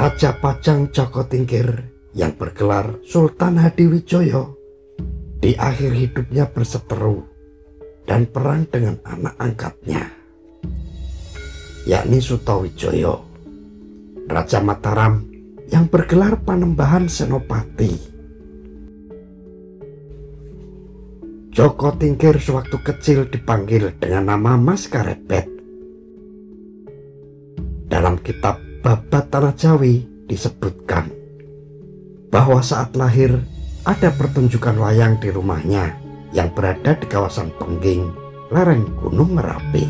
Raja Pajang Joko Tingkir yang bergelar Sultan Hadiwijoyo di akhir hidupnya berseteru dan perang dengan anak angkatnya, yakni Sutawijoyo, Raja Mataram yang bergelar Panembahan Senopati. Joko Tingkir sewaktu kecil dipanggil dengan nama Mas Karebet. Dalam kitab Babat Tanah Jawi disebutkan bahwa saat lahir ada pertunjukan wayang di rumahnya yang berada di kawasan Pengging, lereng Gunung Merapi.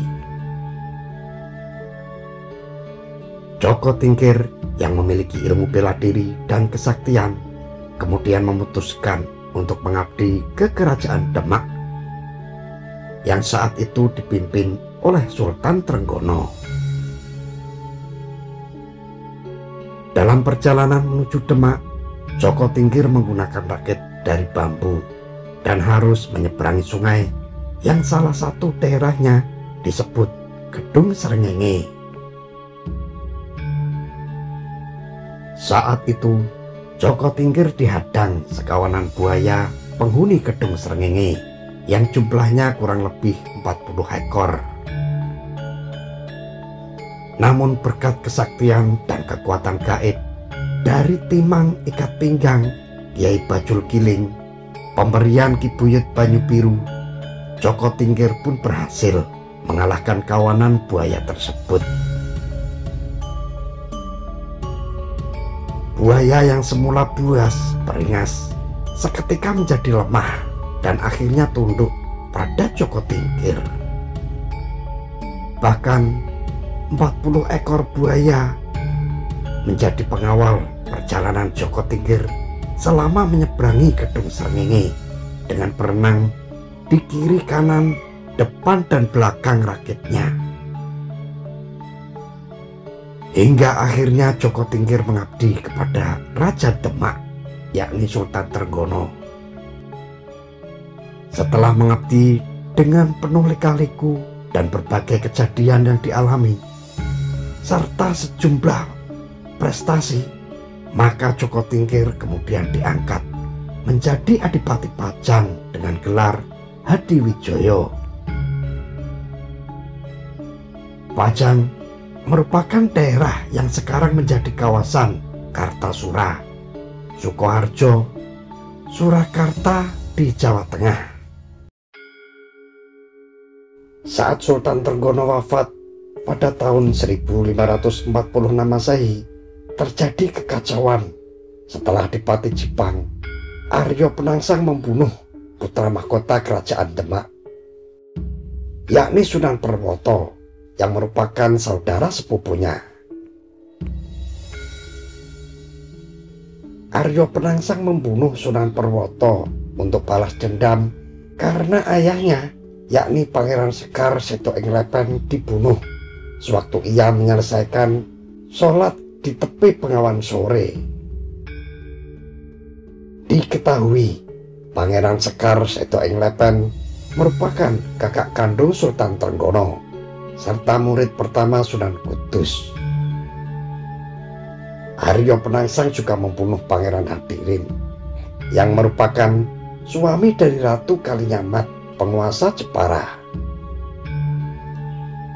Joko Tingkir yang memiliki ilmu bela diri dan kesaktian kemudian memutuskan untuk mengabdi ke Kerajaan Demak yang saat itu dipimpin oleh Sultan Trenggono. Dalam perjalanan menuju Demak, Joko Tingkir menggunakan rakit dari bambu dan harus menyeberangi sungai yang salah satu daerahnya disebut Gedung Srengenge. Saat itu, Joko Tingkir dihadang sekawanan buaya penghuni Gedung Srengenge yang jumlahnya kurang lebih 40 ekor. Namun berkat kesaktian dan kekuatan gaib dari timang ikat pinggang Kiai Bajul Kiling, pemberian Ki Buyut Banyu Biru, Joko Tingkir pun berhasil mengalahkan kawanan buaya tersebut. Buaya yang semula buas beringas seketika menjadi lemah dan akhirnya tunduk pada Joko Tingkir. Bahkan 40 ekor buaya menjadi pengawal perjalanan Joko Tingkir selama menyeberangi Gedung Srengenge dengan berenang di kiri kanan, depan dan belakang rakitnya. Hingga akhirnya Joko Tingkir mengabdi kepada Raja Demak, yakni Sultan Trenggono. Setelah mengabdi dengan penuh lika-liku dan berbagai kejadian yang dialami serta sejumlah prestasi, maka Joko Tingkir kemudian diangkat menjadi Adipati Pajang dengan gelar Hadiwijoyo. Pajang merupakan daerah yang sekarang menjadi kawasan Kartasura, Sukoharjo, Surakarta di Jawa Tengah. Saat Sultan Trenggono wafat pada tahun 1546 Masehi, terjadi kekacauan setelah Adipati Jipang Aryo Penangsang membunuh putra mahkota Kerajaan Demak, yakni Sunan Perwoto yang merupakan saudara sepupunya. Aryo Penangsang membunuh Sunan Perwoto untuk balas dendam karena ayahnya, yakni Pangeran Sekar Setoenglepen, dibunuh sewaktu ia menyelesaikan sholat di tepi Bengawan Sore. Diketahui Pangeran Sekar Setoenglepen merupakan kakak kandung Sultan Trenggono serta murid pertama Sunan Kudus. Aryo Penangsang juga membunuh Pangeran Hadirin yang merupakan suami dari Ratu Kalinyamat, penguasa Jepara.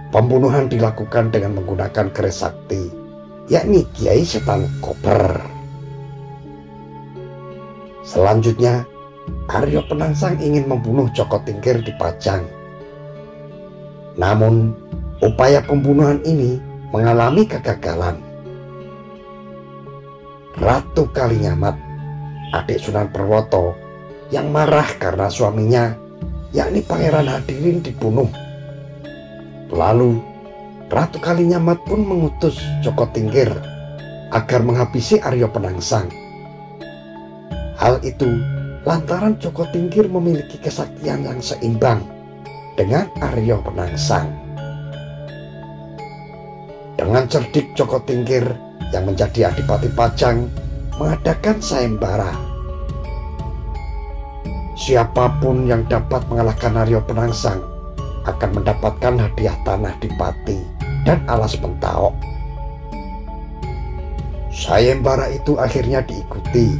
Pembunuhan dilakukan dengan menggunakan keris sakti, yakni Kiai Setan Kober. Selanjutnya, Aryo Penangsang ingin membunuh Joko Tingkir di Pajang. Namun, upaya pembunuhan ini mengalami kegagalan. Ratu Kalinyamat, adik Sunan Perwoto, yang marah karena suaminya, yakni Pangeran Hadirin, dibunuh. Lalu, Ratu Kalinyamat pun mengutus Joko Tingkir agar menghabisi Aryo Penangsang. Hal itu lantaran Joko Tingkir memiliki kesaktian yang seimbang dengan Aryo Penangsang. Dengan cerdik Joko Tingkir yang menjadi Adipati Pajang mengadakan sayembara. Siapapun yang dapat mengalahkan Aryo Penangsang akan mendapatkan hadiah tanah di Pati dan alas Mentaok. Sayembara itu akhirnya diikuti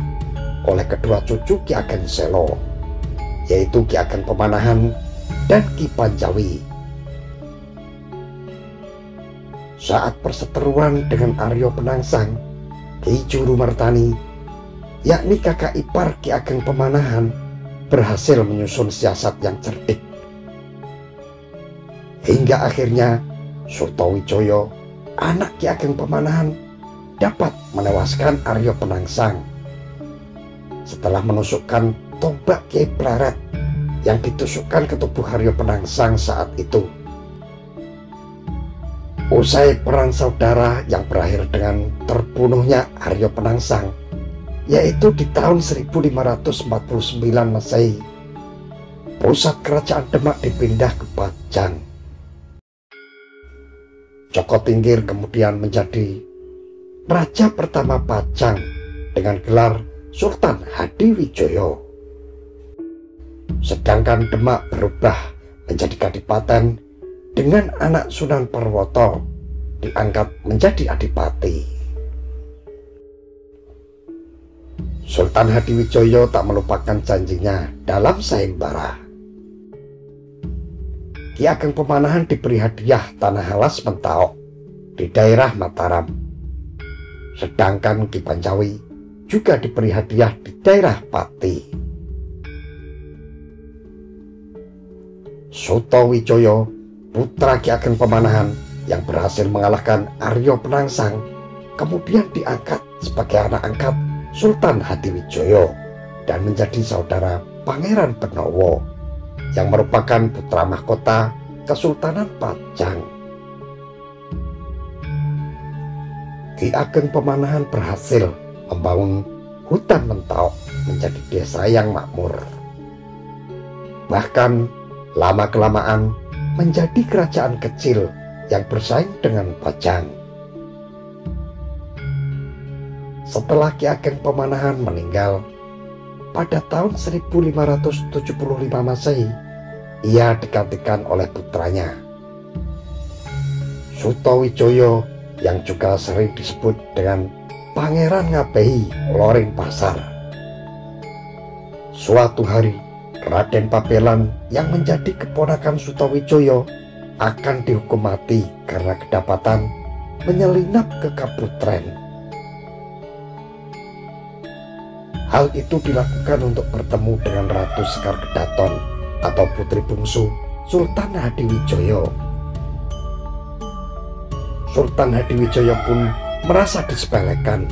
oleh kedua cucu Ki Ageng Selo, yaitu Ki Ageng Pemanahan dan Ki Panjawi. Saat perseteruan dengan Aryo Penangsang, Ki Juru Martani, yakni kakak ipar Ki Ageng Pemanahan, berhasil menyusun siasat yang cerdik. Hingga akhirnya Surtowijoyo, anak Ki Ageng Pemanahan, dapat menewaskan Aryo Penangsang setelah menusukkan tombak Kiai Pleret yang ditusukkan ke tubuh Aryo Penangsang saat itu. Usai perang saudara yang berakhir dengan terbunuhnya Aryo Penangsang, yaitu di tahun 1549 Masehi, pusat kerajaan Demak dipindah ke Pajang. Joko Tingkir kemudian menjadi raja pertama Pajang dengan gelar Sultan Hadiwijoyo. Sedangkan Demak berubah menjadi kadipaten dengan anak Sunan Parwoto diangkat menjadi adipati. Sultan Hadiwijoyo tak melupakan janjinya dalam sayembara. Ki Ageng Pemanahan diberi hadiah tanah alas Mentaok di daerah Mataram. Sedangkan Ki Panjawi juga diberi hadiah di daerah Pati. Surtowijoyo, putra Ki Ageng Pemanahan yang berhasil mengalahkan Aryo Penangsang, kemudian diangkat sebagai anak angkat Sultan Hadiwijoyo dan menjadi saudara Pangeran Benowo yang merupakan putra mahkota Kesultanan Pajang. Ki Ageng Pemanahan berhasil membangun hutan Mentaok menjadi desa yang makmur. Bahkan lama-kelamaan menjadi kerajaan kecil yang bersaing dengan Pajang. Setelah Ki Ageng Pemanahan meninggal pada tahun 1575 Masehi, ia digantikan oleh putranya Surtowijoyo yang juga sering disebut dengan Pangeran Ngabehi Loring Pasar. Suatu hari, Raden Pabelan yang menjadi keponakan Surtowijoyo akan dihukum mati karena kedapatan menyelinap ke Kaputren. Hal itu dilakukan untuk bertemu dengan Ratu Sekar Kedaton atau putri bungsu Sultan Hadiwijoyo. Sultan Hadiwijoyo pun merasa disepelekan.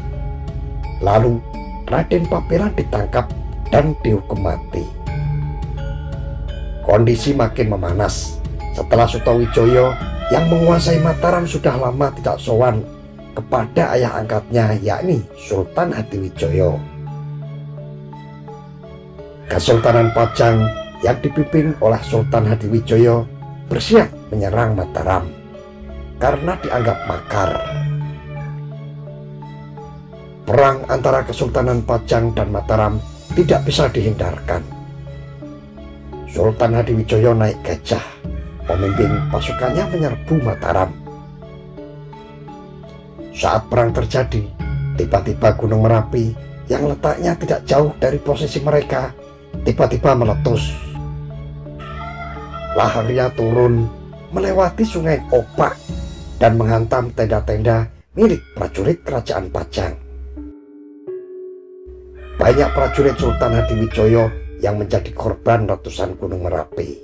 Lalu Raden Pabelan ditangkap dan dihukum mati. Kondisi makin memanas setelah Surtowijoyo yang menguasai Mataram sudah lama tidak sowan kepada ayah angkatnya, yakni Sultan Hadiwijoyo. Kesultanan Pajang yang dipimpin oleh Sultan Hadiwijoyo bersiap menyerang Mataram karena dianggap makar. Perang antara Kesultanan Pajang dan Mataram tidak bisa dihindarkan. Sultan Hadiwijoyo naik gajah, memimpin pasukannya menyerbu Mataram. Saat perang terjadi, tiba-tiba Gunung Merapi yang letaknya tidak jauh dari posisi mereka tiba-tiba meletus. Laharnya turun melewati Sungai Opak dan menghantam tenda-tenda milik prajurit kerajaan Pajang. Banyak prajurit Sultan Hadiwijoyo yang menjadi korban letusan Gunung Merapi.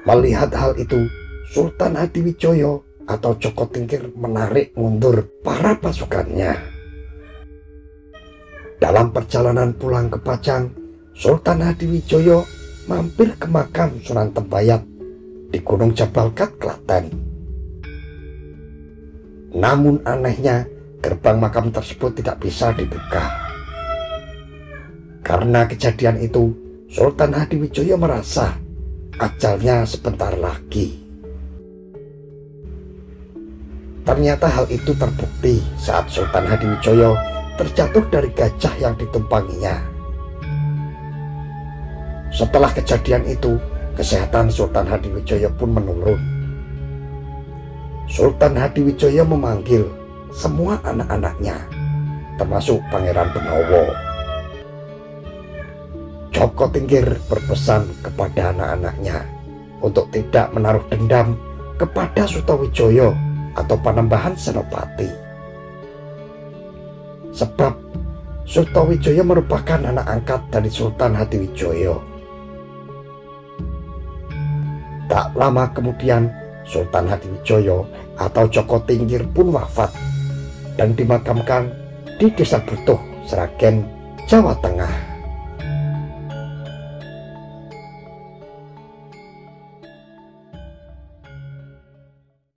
Melihat hal itu, Sultan Hadiwijoyo atau Joko Tingkir menarik mundur para pasukannya. Dalam perjalanan pulang ke Pajang, Sultan Hadiwijoyo mampir ke makam Sunan Tembayat di Gunung Jabalkat, Klaten. Namun anehnya, gerbang makam tersebut tidak bisa dibuka. Karena kejadian itu, Sultan Hadiwijoyo merasa ajalnya sebentar lagi. Ternyata hal itu terbukti saat Sultan Hadiwijaya terjatuh dari gajah yang ditumpanginya. Setelah kejadian itu, kesehatan Sultan Hadiwijaya pun menurun. Sultan Hadiwijaya memanggil semua anak-anaknya, termasuk Pangeran Benowo. Joko Tingkir berpesan kepada anak-anaknya untuk tidak menaruh dendam kepada Sutawijaya atau Panembahan Senopati. Sebab Sutawijaya merupakan anak angkat dari Sultan Hadiwijaya. Tak lama kemudian Sultan Hadiwijaya atau Joko Tingkir pun wafat dan dimakamkan di Desa Butuh, Sragen, Jawa Tengah.